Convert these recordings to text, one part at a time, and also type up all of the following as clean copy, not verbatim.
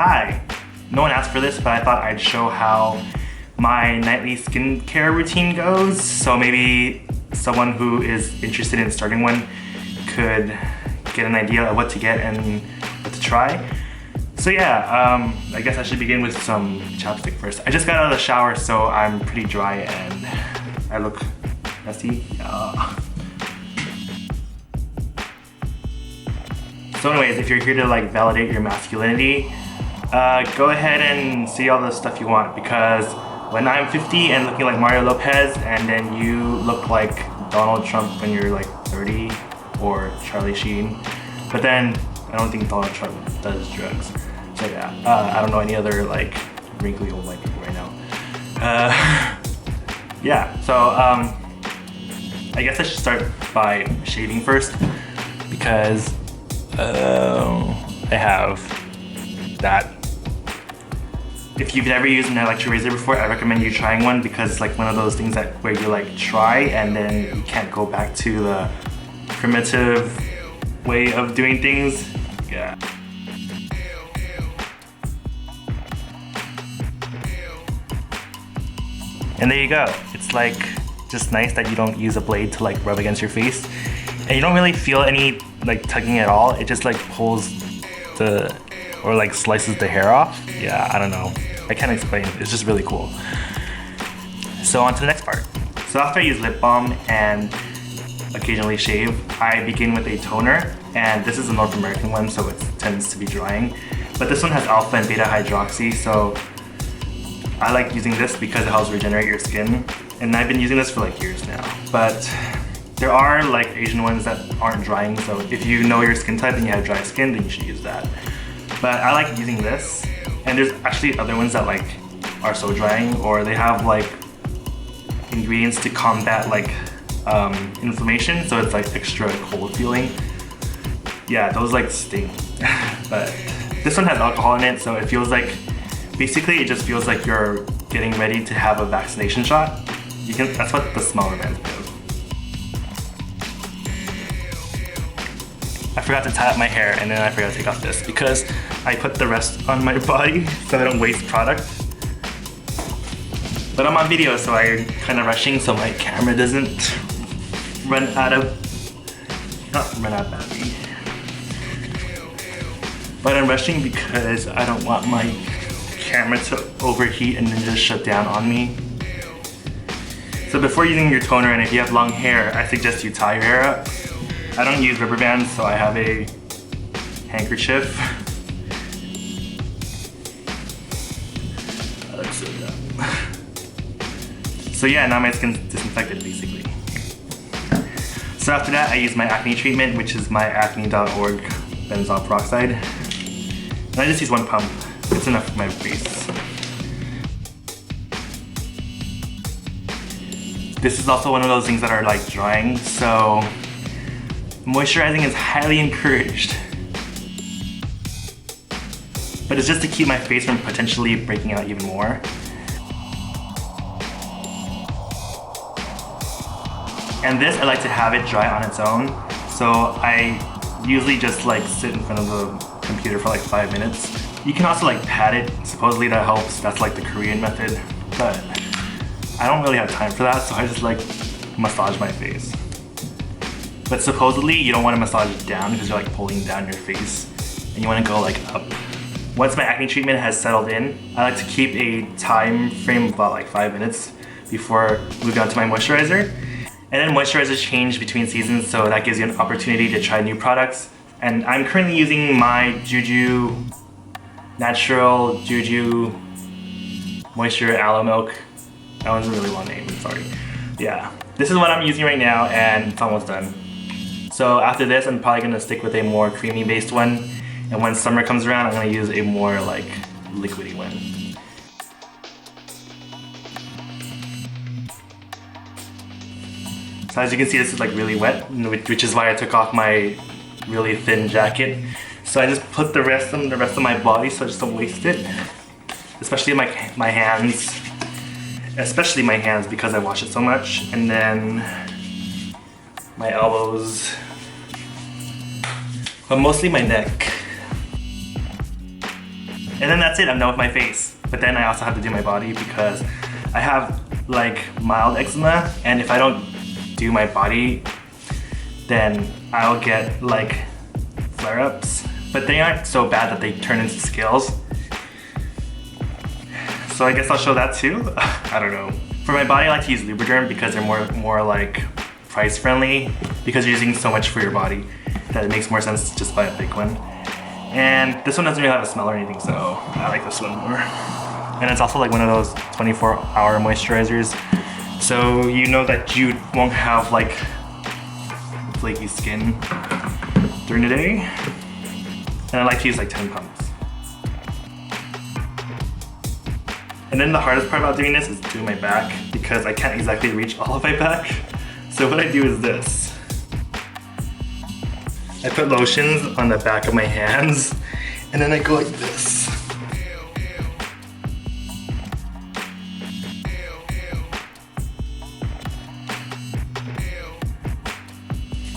Hi! No one asked for this, but I thought I'd show how my nightly skincare routine goes. So maybe someone who is interested in starting one could get an idea of what to get and what to try. So yeah, I guess I should begin with some chapstick first. I just got out of the shower, so I'm pretty dry and I look messy. So anyways, if you're here to like validate your masculinity, go ahead and see all the stuff you want, because when I'm 50 and looking like Mario Lopez and then you look like Donald Trump when you're like 30 or Charlie Sheen, but then I don't think Donald Trump does drugs. So yeah, I don't know any other like wrinkly old white people right now. Yeah, so I guess I should start by shaving first, because I have that. If you've never used an electric razor before, I recommend you trying one, because it's like one of those things that where you like try and then you can't go back to the primitive way of doing things. Yeah. And there you go. It's like just nice that you don't use a blade to like rub against your face, and you don't really feel any like tugging at all. It just like pulls the, or like slices the hair off. Yeah, I don't know. I can't explain. It's just really cool. So on to the next part. So after I use lip balm and occasionally shave, I begin with a toner, and this is a North American one, so it tends to be drying. But this one has alpha and beta hydroxy, so I like using this because it helps regenerate your skin. And I've been using this for like years now. But there are like Asian ones that aren't drying, so if you know your skin type and you have dry skin, then you should use that. But I like using this, and there's actually other ones that like are so drying, or they have like ingredients to combat like inflammation, so it's like extra cold feeling. Yeah, those like sting. But this one has alcohol in it, so it feels like, basically it just feels like you're getting ready to have a vaccination shot. That's what the smell reminds me of. I forgot to tie up my hair, and then I forgot to take off this because I put the rest on my body so I don't waste product. But I'm on video, so I'm kind of rushing so my camera doesn't run out of battery. But I'm rushing because I don't want my camera to overheat and then just shut down on me. So before using your toner, and if you have long hair, I suggest you tie your hair up. I don't use rubber bands, so I have a handkerchief. That looks so dumb. So yeah, now my skin's disinfected basically. So after that, I use my acne treatment, which is my acne.org benzoyl peroxide. And I just use one pump. It's enough for my face. This is also one of those things that are like drying, so moisturizing is highly encouraged. But it's just to keep my face from potentially breaking out even more. And this, I like to have it dry on its own. So I usually just like sit in front of the computer for like 5 minutes. You can also like pat it, supposedly that helps. That's like the Korean method, but I don't really have time for that, so I just like massage my face. But supposedly you don't want to massage it down because you're like pulling down your face, and you want to go like up. Once my acne treatment has settled in, I like to keep a time frame of about like 5 minutes before moving on to my moisturizer. And then moisturizers change between seasons, so that gives you an opportunity to try new products. And I'm currently using my Natural Juju Moisture Aloe Milk. That one's a really long name, sorry. Yeah, this is what I'm using right now, and it's almost done. So after this, I'm probably gonna stick with a more creamy based one. And when summer comes around, I'm gonna use a more like liquidy one. So as you can see, this is like really wet, which is why I took off my really thin jacket. So I just put the rest on the rest of my body so I just don't waste it. Especially my hands. Especially my hands because I wash it so much. And then my elbows. But mostly my neck. And then that's it, I'm done with my face. But then I also have to do my body because I have like mild eczema, and if I don't do my body, then I'll get like flare-ups. But they aren't so bad that they turn into scales. So I guess I'll show that too. I don't know. For my body, I like to use Lubriderm because they're more like price friendly, because you're using so much for your body that it makes more sense to just buy a big one. And this one doesn't really have a smell or anything, so I like this one more. And it's also like one of those 24-hour moisturizers, so you know that you won't have like flaky skin during the day. And I like to use like 10 pumps. And then the hardest part about doing this is doing my back, because I can't exactly reach all of my back. So what I do is this. I put lotions on the back of my hands, and then I go like this.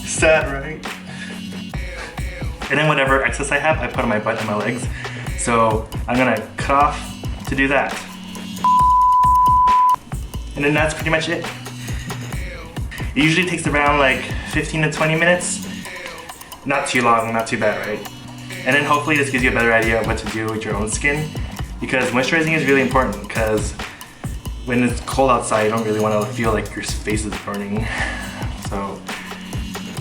Sad, right? And then whatever excess I have, I put on my butt and my legs. So I'm gonna cut off to do that. And then that's pretty much it. It usually takes around like 15 to 20 minutes. Not too long, not too bad, right? And then hopefully this gives you a better idea of what to do with your own skin, because moisturizing is really important, because when it's cold outside, you don't really want to feel like your face is burning. So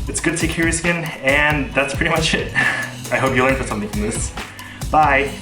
it's good to take care of your skin, and that's pretty much it. I hope you learned something from this. Bye!